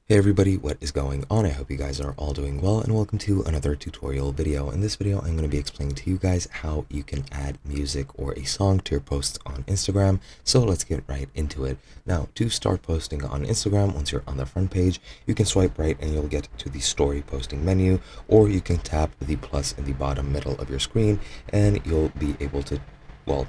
Hey everybody, what is going on? I hope you guys are all doing well, and welcome to another tutorial video. In this video, I'm going to be explaining to you guys how you can add music or a song to your posts on Instagram. So let's get right into it. Now, to start posting on Instagram, once you're on the front page, you can swipe right and you'll get to the story posting menu, or you can tap the plus in the bottom middle of your screen and you'll be able to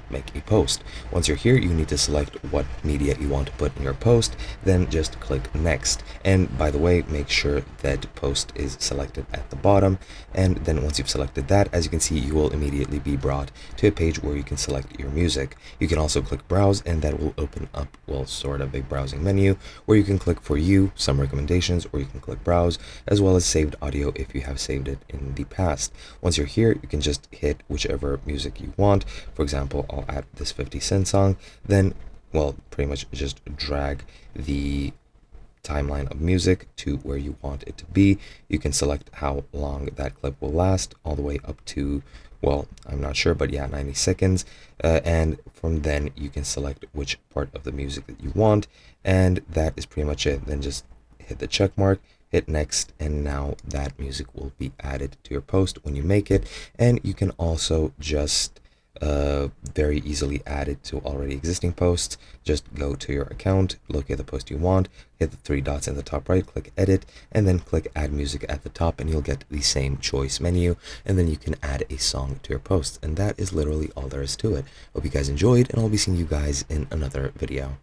make a post. Once you're here, you need to select what media you want to put in your post, then just click next. And by the way, make sure that post is selected at the bottom. And then once you've selected that, as you can see, you will immediately be brought to a page where you can select your music. You can also click browse, and that will open up, sort of a browsing menu where you can click for you, some recommendations, or you can click browse, as well as saved audio if you have saved it in the past. Once you're here, you can just hit whichever music you want. For example, I'll add this 50 Cent song, then, pretty much just drag the timeline of music to where you want it to be. You can select how long that clip will last, all the way up to, I'm not sure, but yeah, 90 seconds. And from then you can select which part of the music that you want, and that is pretty much it. Then just hit the check mark, hit next, and now that music will be added to your post when you make it. And you can also just very easily add it to already existing posts. Just go to your account, look at the post you want, hit the three dots in the top right, click edit, and then click add music at the top, and you'll get the same choice menu, and then you can add a song to your posts. And that is literally all there is to it. Hope you guys enjoyed, and I'll be seeing you guys in another video.